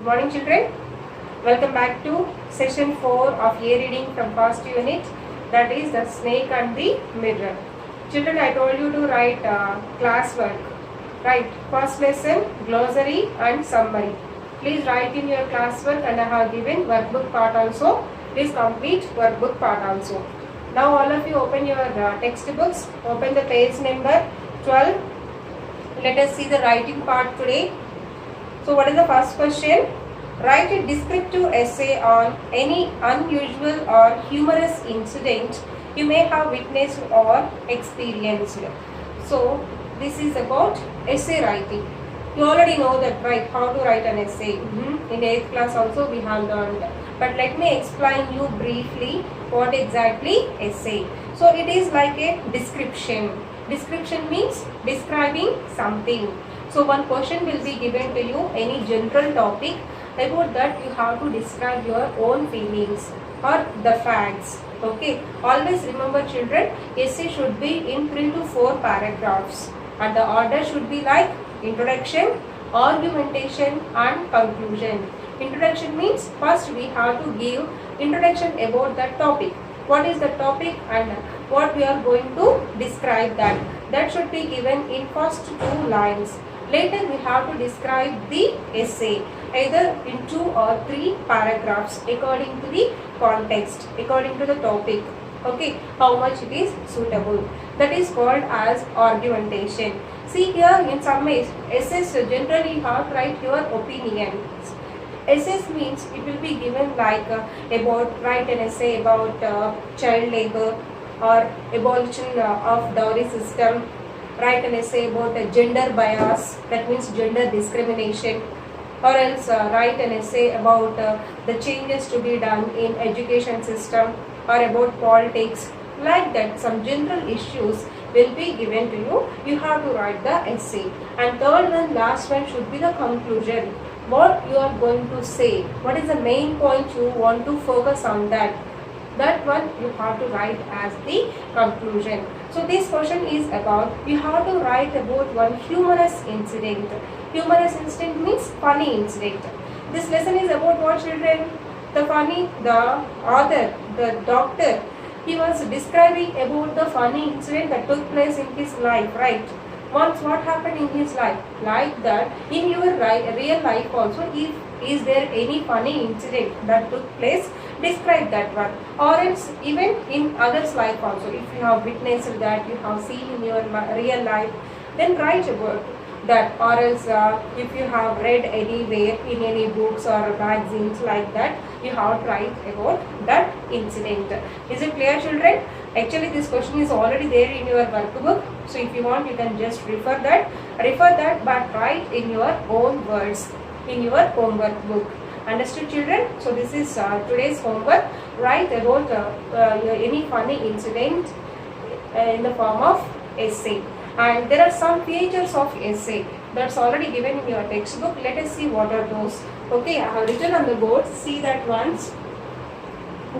morning children. Welcome back to session 4 of year reading from first unit, that is the snake and the mirror. Children, I told you to write class work. Right, first lesson, glossary and summary. Please write in your class work, and I have given workbook part also. Please complete workbook part also. Now all of you open your textbooks, open the page number 12. Let us see the writing part today. So what is the first question? Write a descriptive essay on any unusual or humorous incident you may have witnessed or experienced. So this is about essay writing. You already know that, right, how to write an essay. In 8th class also we have learned. But let me explain you briefly what exactly essay. So it is like a description. Description means describing something. So one question will be given to you, any general topic. About that you have to describe your own feelings or the facts. Okay. Always remember children, essay should be in 3 to 4 paragraphs. And the order should be like introduction, argumentation and conclusion. Introduction means first we have to give introduction about that topic. What is the topic and what we are going to describe that. That should be given in first 2 lines. Later we have to describe the essay either in 2 or 3 paragraphs according to the context, according to the topic. Okay, how much it is suitable. That is called as argumentation. See here, in some essays generally you have to write your opinions. Essays means it will be given like write an essay about child labor or abolition of dowry system. Write an essay about gender bias, that means gender discrimination, or else write an essay about the changes to be done in education system or about politics. Like that, some general issues will be given to you. You have to write the essay. And third and last one should be the conclusion. What you are going to say, what is the main point you want to focus on that. That one you have to write as the conclusion. So this question is about, you have to write about one humorous incident. Humorous incident means funny incident. This lesson is about what children? The author, the doctor, he was describing about the funny incident that took place in his life, right? Once what happened in his life, like that in your real life also, if is there any funny incident that took place, describe that one. Or else even in others' life also, if you have witnessed that, you have seen in your real life, then write about that. Or else if you have read anywhere in any books or magazines like that, you have to write about that incident. Is it clear children? Actually this question is already there in your workbook. So if you want, you can just refer that, but write in your own words in your homework book. Understood children? So this is today's homework. Write about any funny incident in the form of essay. And there are some features of essay that's already given in your textbook. Let us see what are those. Okay, I have written on the board. See that once.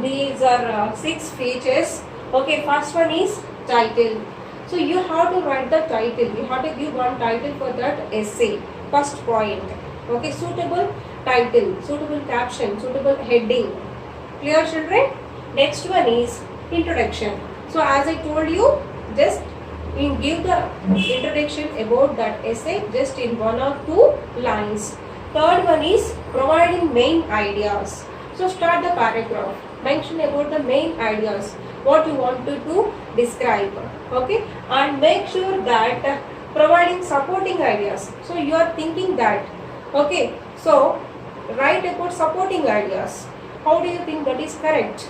These are 6 features. Okay, first one is title. So you have to write the title. You have to give one title for that essay. First point. Okay, suitable title, suitable caption, suitable heading. Clear children? Next one is introduction. So as I told you, just give the introduction about that essay just in 1 or 2 lines. Third one is providing main ideas. So start the paragraph. Mention about the main ideas, what you wanted to describe. Okay, and make sure that providing supporting ideas. So you are thinking that. Okay, so write about supporting ideas. How do you think that is correct?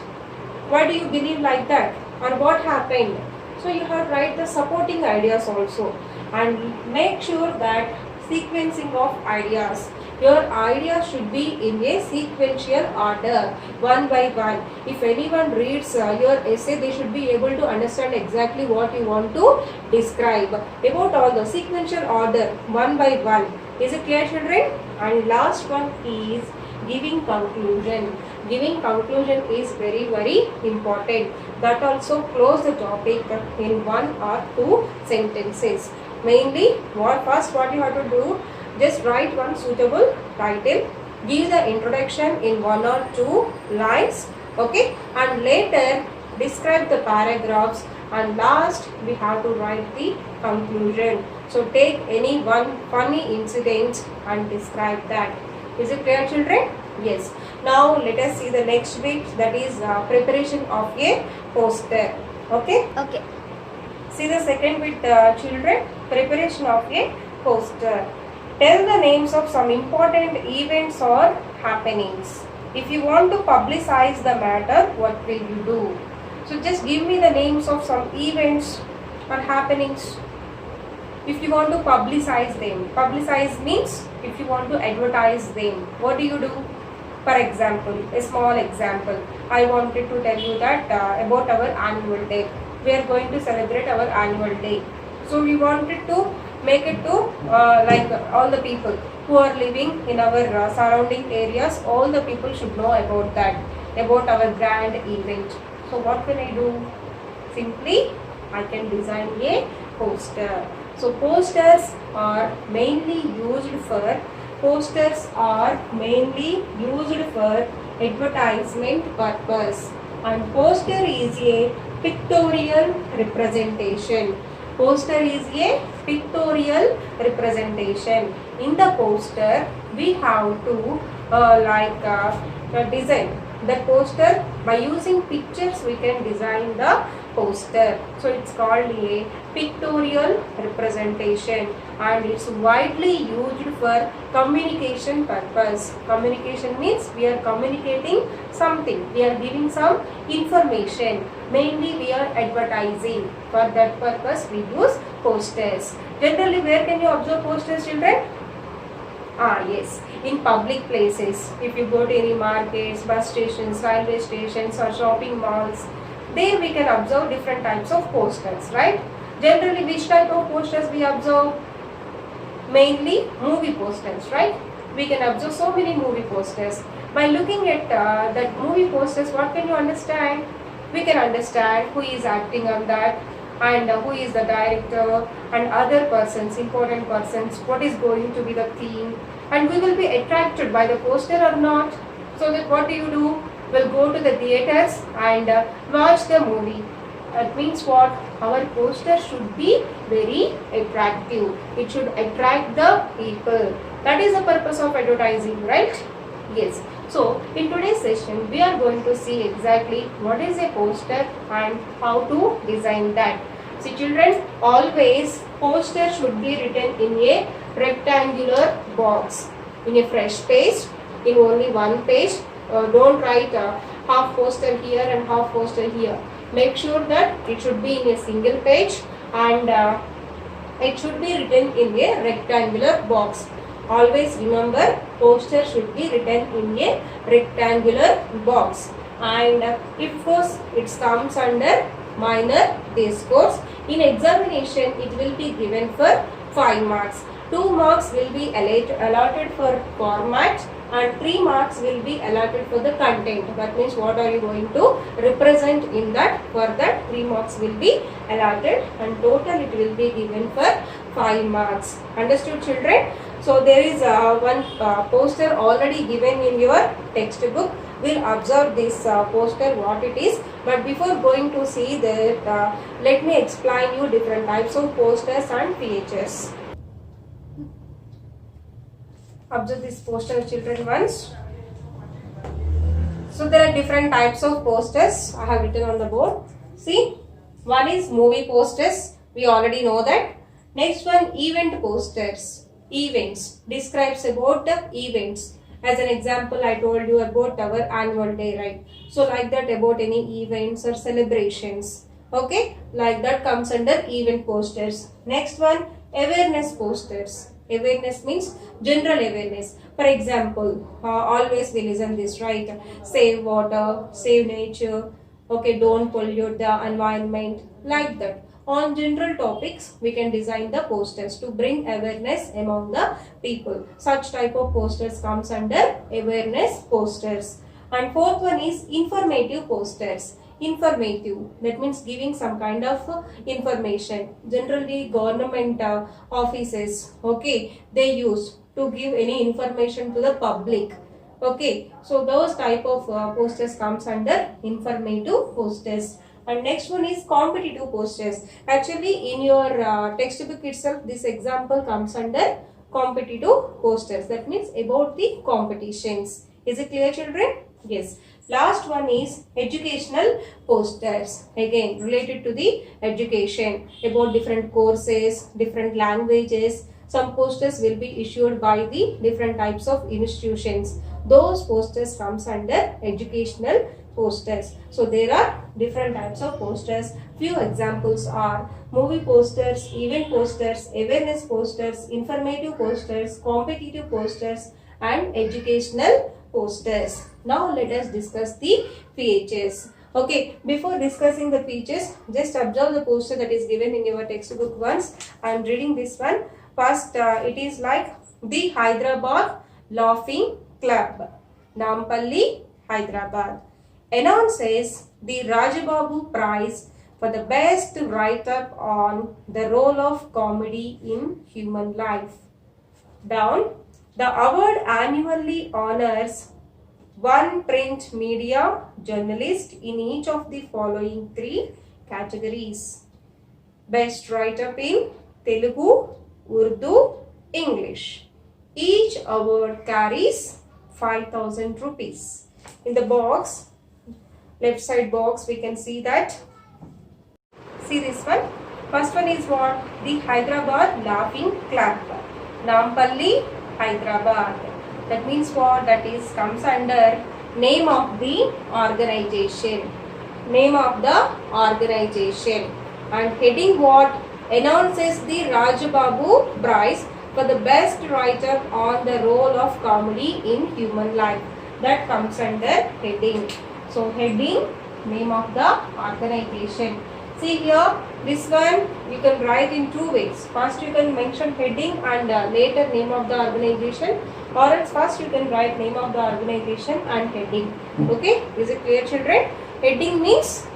Why do you believe like that? Or what happened? So you have to write the supporting ideas also. And make sure that sequencing of ideas. Your ideas should be in a sequential order, one by one. If anyone reads your essay, they should be able to understand exactly what you want to describe. About all the sequential order, one by one. Is it clear children? And last one is giving conclusion. Giving conclusion is very, very important. That also close the topic in 1 or 2 sentences. Mainly, what you have to do, just write one suitable title, give the introduction in 1 or 2 lines, okay, and later describe the paragraphs, and last we have to write the conclusion. So take any one funny incident and describe that. Is it clear, children? Yes. Now let us see the next bit, that is preparation of a poster. Okay? Okay. See the second bit, children, preparation of a poster. Tell the names of some important events or happenings. If you want to publicize the matter, what will you do? So just give me the names of some events or happenings. If you want to publicize them, publicize means if you want to advertise them, what do you do? For example, a small example, I wanted to tell you that about our annual day. We are going to celebrate our annual day. So we wanted to make it to like all the people who are living in our surrounding areas, all the people should know about that, about our grand event. So what can I do? Simply, I can design a poster. So posters are mainly used for advertisement purpose, and poster is a pictorial representation. Poster is a pictorial representation. In the poster, we have to design the poster. By using pictures, we can design the poster. So it's called a pictorial representation, and it's widely used for communication purpose. Communication means we are communicating something, we are giving some information. Mainly we are advertising. For that purpose we use posters. Generally, where can you observe posters, children? Yes, in public places. If you go to any markets, bus stations, railway stations or shopping malls, there we can observe different types of posters, right? Generally, which type of posters we observe? Mainly movie posters, right? We can observe so many movie posters. By looking at that movie posters, what can you understand? We can understand who is acting on that, and who is the director and other persons, important persons, what is going to be the theme, and we will be attracted by the poster or not. So that what do? We'll go to the theaters and watch the movie. That means what? Our poster should be very attractive. It should attract the people. That is the purpose of advertising, right? Yes. So in today's session, we are going to see exactly what is a poster and how to design that. See, children, always poster should be written in a rectangular box, in a fresh page, in only one page. Don't write half poster here and half poster here. Make sure that it should be in a single page, and it should be written in a rectangular box. Always remember, poster should be written in a rectangular box. And of course, it comes under minor discourse. In examination, it will be given for 5 marks. 2 marks will be allotted for format, and 3 marks will be allotted for the content. That means what are you going to represent in that? For that 3 marks will be allotted, and total it will be given for 5 marks. Understood, children? So there is one poster already given in your textbook. We'll observe this poster what it is. But before going to see that, let me explain you different types of posters and features. Observe this poster, children, once. So there are different types of posters I have written on the board. See, one is movie posters. We already know that. Next one, event posters. Events describes about the events. As an example, I told you about our annual day, right? So like that, about any events or celebrations. Okay, like that comes under event posters. Next one, awareness posters. Awareness means general awareness. For example, always we listen this, right? Save water, save nature. Okay, don't pollute the environment. Like that. On general topics, we can design the posters to bring awareness among the people. Such type of posters comes under awareness posters. And fourth one is informative posters. Informative, that means giving some kind of information. Generally, government offices, okay, they use to give any information to the public. Okay, so those type of posters comes under informative posters. And next one is competitive posters. Actually, in your textbook itself, this example comes under competitive posters. That means about the competitions. Is it clear, children? Yes. Last one is educational posters. Again, related to the education, about different courses, different languages. Some posters will be issued by the different types of institutions. Those posters comes under educational posters. So there are different types of posters. Few examples are movie posters, event posters, awareness posters, informative posters, competitive posters and educational posters. Now let us discuss the features. Okay, before discussing the features, just observe the poster that is given in your textbook once. I am reading this one. First, it is like the Hyderabad Laughing Club, Nampalli, Hyderabad, announces the Rajababu Prize for the best write-up on the role of comedy in human life. Down, the award annually honors one print media journalist in each of the following three categories. Best write-up in Telugu, Urdu, English. Each award carries 5,000 rupees. In the box, left side box, we can see that. See this one. First one is what? The Hyderabad Laughing Club, Nampalli, Hyderabad. That means what? That is comes under name of the organization. Name of the organization. And heading what? Announces the Rajababu Prize for the best writer on the role of comedy in human life. That comes under heading. So heading, name of the organization. See here, this one you can write in two ways. First you can mention heading and later name of the organization, or else first you can write name of the organization and heading. Okay, is it clear, children? Heading means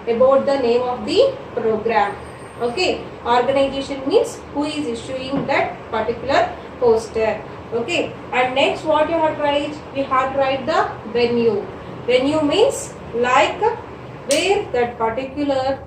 about the name of the program. Okay, organization means who is issuing that particular poster. Okay, and next what you have to write? We have to write the venue. Venue means like where that particular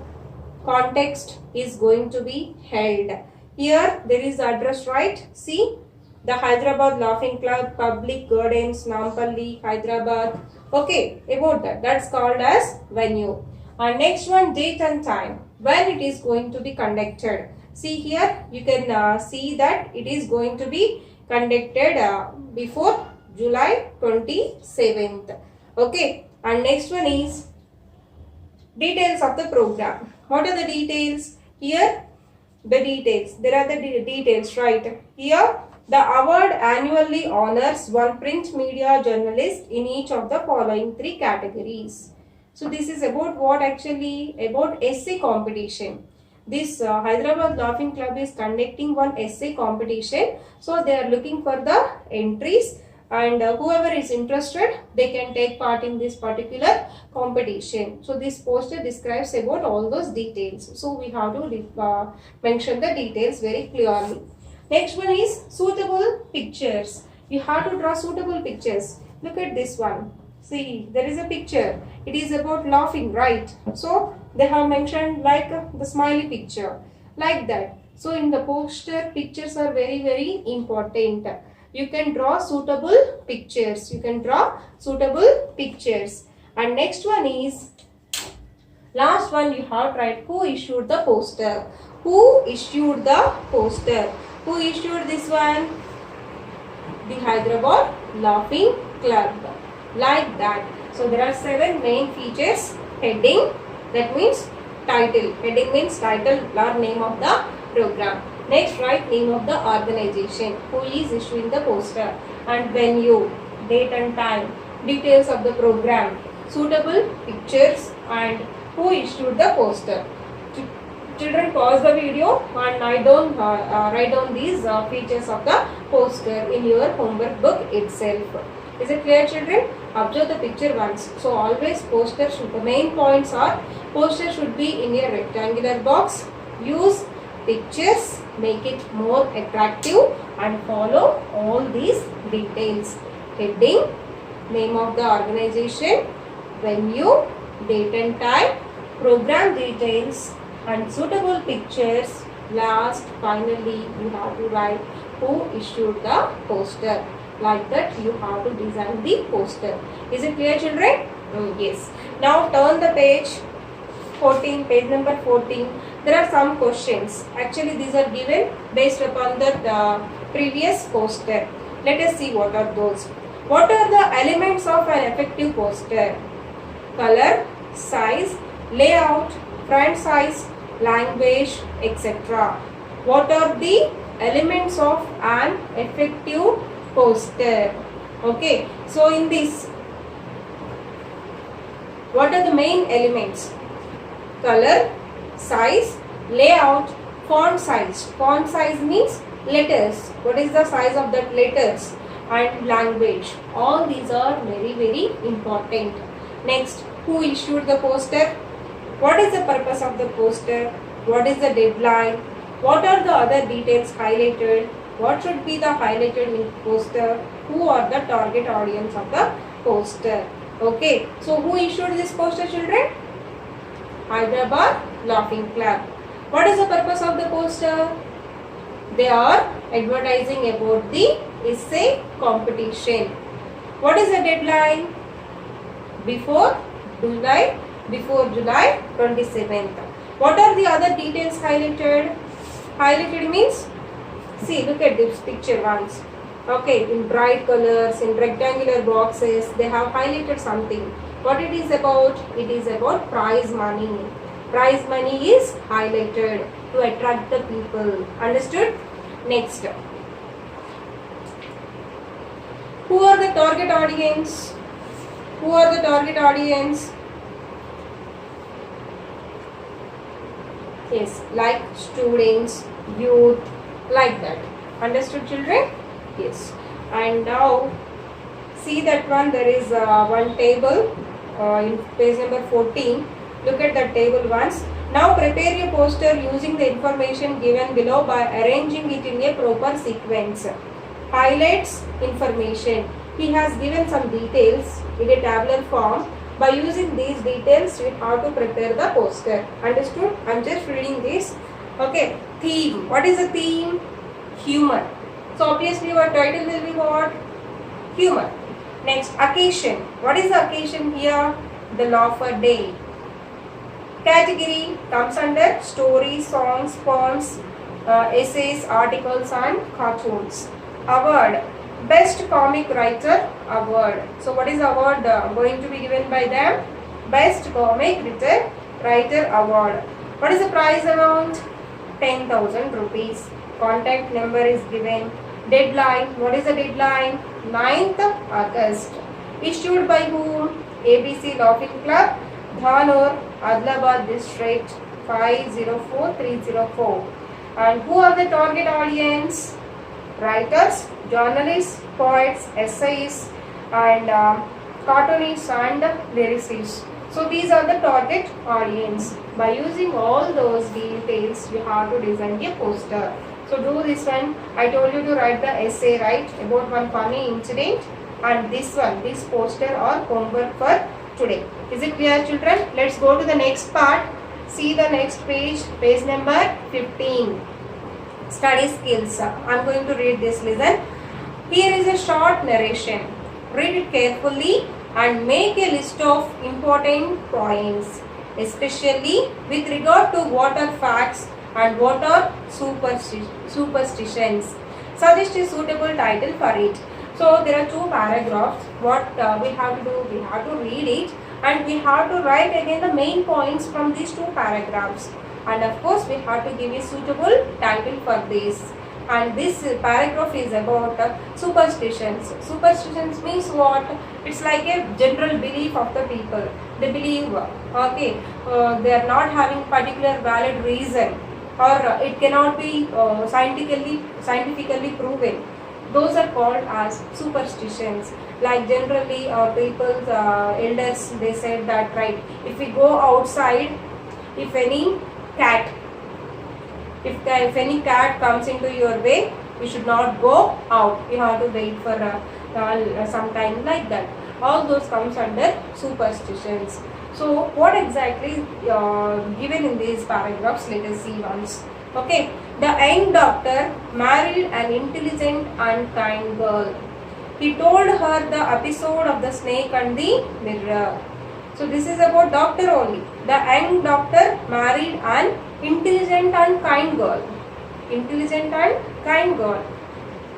context is going to be held. Here there is the address, right? See, the Hyderabad Laughing Club, Public Gardens, Nampalli, Hyderabad. Okay, about that. That's called as venue. And next one, date and time, when it is going to be conducted. See here, you can see that it is going to be conducted before July 27th. Okay, and next one is details of the program. What are the details? Here, the details. There are the details, right? Here, the award annually honors one print media journalist in each of the following three categories. So this is about what actually? About essay competition. This Hyderabad Laughing Club is conducting one essay competition. So they are looking for the entries, and whoever is interested, they can take part in this particular competition. So this poster describes about all those details. So we have to mention the details very clearly. Next one is suitable pictures. You have to draw suitable pictures. Look at this one. See, there is a picture. It is about laughing, right? So they have mentioned like the smiley picture, like that. So in the poster, pictures are very important. You can draw suitable pictures. You can draw suitable pictures. And next one is, last one, you have to write who issued the poster. Who issued the poster? Who issued this one? The Hyderabad Laughing Club. Like that. So there are 7 main features. Heading, that means title. Heading means title or name of the program. Next, write name of the organization, who is issuing the poster, and venue, date and time, details of the program, suitable pictures, and who issued the poster. Children, pause the video and write down these features of the poster in your homework book itself. Is it clear, children? Observe the picture once. So always poster should, the main points are, poster should be in a rectangular box. Use pictures, make it more attractive, and follow all these details. heading, name of the organization, venue, date and time, program details and suitable pictures. Last, finally, you have to write who issued the poster. Like that, you have to design the poster. Is it clear, children? Yes. Now turn the page 14, page number 14. There are some questions. Actually, these are given based upon the previous poster. Let us see what are those. What are the elements of an effective poster? Color, size, layout, front size, language, etc. What are the elements of an effective poster? Okay, so in this, what are the main elements? Color, size, layout, font size. Font size means letters. What is the size of that letters? And language. All these are very, very important. Next, who issued the poster? What is the purpose of the poster? What is the deadline? What are the other details highlighted? What should be the highlighted in poster? Who are the target audience of the poster? Okay, so who issued this poster, children? Hyderabad Laughing Club. What is the purpose of the poster? They are advertising about the essay competition. What is the deadline? Before July 27th. What are the other details highlighted? Highlighted means, see, look at this picture once. Okay, in bright colors, in rectangular boxes, they have highlighted something. What it is about? It is about prize money. Prize money is highlighted to attract the people. Understood? Next. Who are the target audience? Who are the target audience? Yes, like students, youth, like that. Understood, children? Yes. And now, see that one, there is one table in page number 14. Look at that table once. Now prepare your poster using the information given below by arranging it in a proper sequence. Highlights information. He has given some details in a tabular form. By using these details, you have to prepare the poster. Understood? I am just reading this. Okay. Theme. What is the theme? Humor. So obviously your title will be what? Humor. Next, occasion. What is the occasion here? The Laugher Day. Category comes under stories, songs, poems, essays, articles and cartoons. Award. Best Comic Writer Award. So what is the award going to be given by them? Best Comic Writer Award. What is the prize amount? 10,000 rupees. Contact number is given. Deadline. What is the deadline? 9th August. Issued by whom? ABC Laughing Club, Dhanur, Adilabad District 504304. And who are the target audience? Writers, journalists, poets, essayists and cartoonists and lyricists. So these are the target audience. By using all those details, you have to design a poster. So do this one. I told you to write the essay, right, about one funny incident, and this one, this poster or homework for today. Is it clear, children? Let's go to the next part. See the next page, page number 15. Study skills. I am going to read this. Listen. Here is a short narration. Read it carefully and make a list of important points, especially with regard to what are facts and what are superstitions. Suggest a suitable title for it. So there are two paragraphs. What we have to do, we have to read it and we have to write again the main points from these two paragraphs. And of course we have to give a suitable title for this. And this paragraph is about superstitions. Superstitions means what? It's like a general belief of the people. They believe, okay, they are not having particular valid reason, or it cannot be scientifically proven. Those are called as superstitions. Like generally people's elders, they said that, right, if we go outside, if any cat comes into your way, You should not go out. You have to wait for some time, like that. All those comes under superstitions. So what exactly given in these paragraphs? Let us see once. Okay, the young doctor married an intelligent and kind girl. He told her the episode of the snake and the mirror. So this is about doctor only. The young doctor married an intelligent and kind girl. Intelligent and kind girl.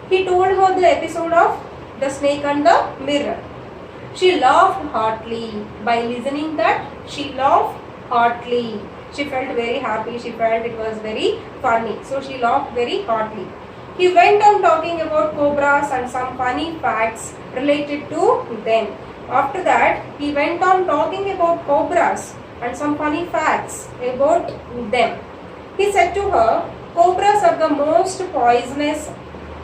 He told her the episode of the snake and the mirror. She laughed heartily. By listening that, she laughed heartily. She felt very happy. She felt it was very funny. So she laughed very heartily. He went on talking about cobras and some funny facts related to them. After that, he went on talking about cobras and some funny facts about them. He said to her, cobras are the most poisonous,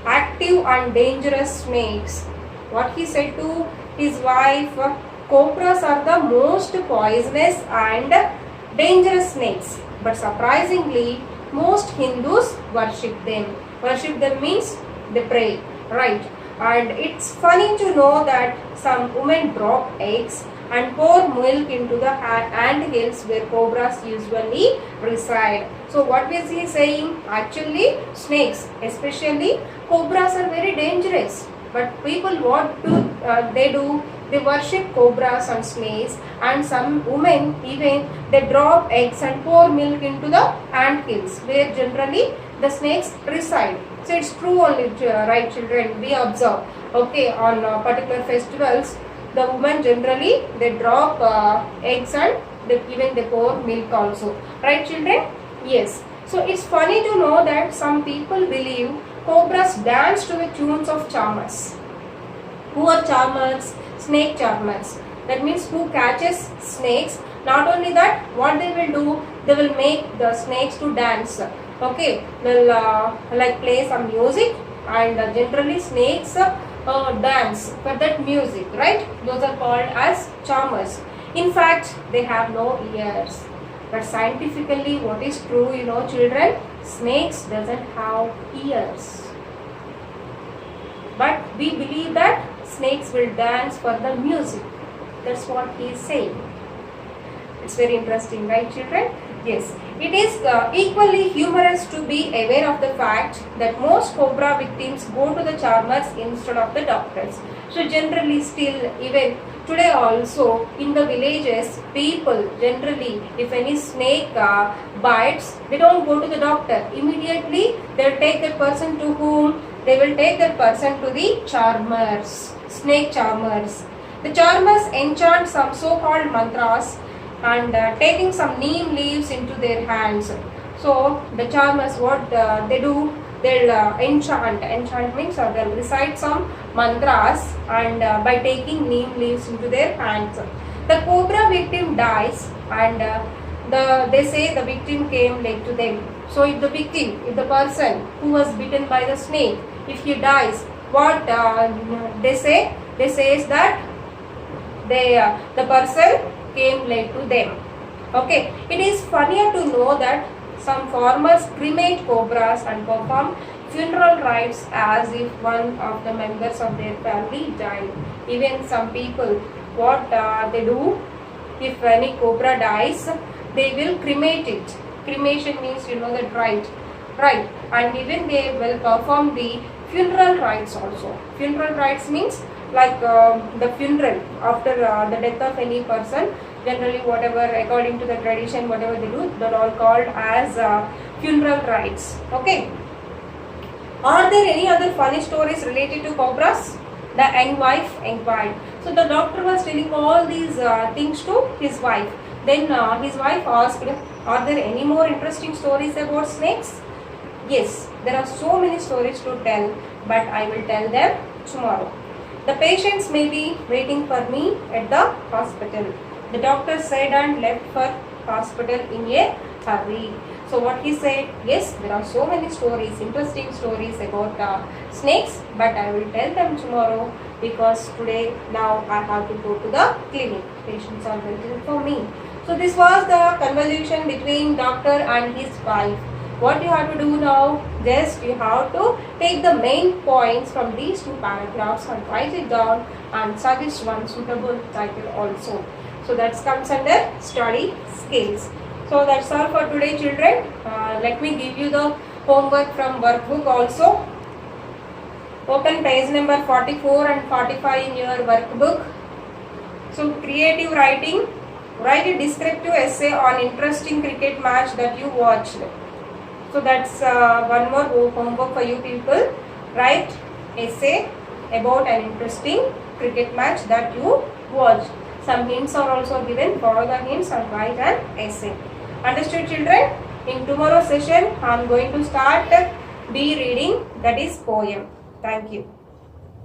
active and dangerous snakes. What he said to his wife, cobras are the most poisonous and dangerous snakes. But surprisingly, most Hindus worship them. Worship them means they pray, right? And it's funny to know that some women drop eggs and pour milk into the ant hills where cobras usually reside. So what is he saying? Actually, snakes, especially cobras, are very dangerous. But people, what do they do? They worship cobras and snakes, and some women even they drop eggs and pour milk into the ant hills where generally the snakes reside. So it's true only, right children? We observe, okay, on particular festivals, the women generally they drop eggs and even they pour milk also, right children? Yes. So it's funny to know that some people believe cobras dance to the tunes of charmers. Who are charmers? Snake charmers. That means who catches snakes. Not only that, what they will do, they will make the snakes to dance. Okay, they'll like play some music, and generally snakes dance for that music, right? Those are called as charmers. In fact, they have no ears. But scientifically, what is true, you know children? Snakes doesn't have ears. But we believe that snakes will dance for the music. That's what he is saying. It's very interesting, right children? Yes. It is equally humorous to be aware of the fact that most cobra victims go to the charmers instead of the doctors. So generally still, even today also in the villages, people generally, if any snake bites, they don't go to the doctor. Immediately they will take that person to whom? They will take that person to the charmers, snake charmers. The charmers enchant some so-called mantras and taking some neem leaves into their hands. So the charmers, what they do, they'll enchant. Enchant means they'll recite some mantras and by taking neem leaves into their hands. The cobra victim dies and they say the victim came late to them. So if the victim, if the person who was bitten by the snake, if he dies, what they say? They say that the person came late to them. Okay, it is funnier to know that some farmers cremate cobras and perform funeral rites as if one of the members of their family died. Even some people, what they do, if any cobra dies, they will cremate it. Cremation means you know that, right? Right. And even they will perform the funeral rites also. Funeral rites means like the funeral after the death of any person. Generally, whatever according to the tradition, whatever they do, that all called as funeral rites. Okay. Are there any other funny stories related to cobras? The young wife inquired. So the doctor was telling all these things to his wife. Then his wife asked, are there any more interesting stories about snakes? Yes, there are so many stories to tell, but I will tell them tomorrow. The patients may be waiting for me at the hospital. The doctor said and left for hospital in a hurry. So what he said, yes, there are so many stories, interesting stories about snakes, but I will tell them tomorrow because today now I have to go to the clinic. Patients are waiting for me. So this was the conversation between doctor and his wife. What you have to do now? Just you have to take the main points from these two paragraphs and write it down and suggest one suitable title also. So that comes under study skills. So that's all for today, children. Let me give you the homework from workbook also. Open page number 44 and 45 in your workbook. So creative writing. Write a descriptive essay on interesting cricket match that you watched. So that's one more homework for you people. Write essay about an interesting cricket match that you watched. Some hints are also given. Follow the hints and write an essay. Understood, children? In tomorrow's session, I am going to start B reading, that is poem. Thank you.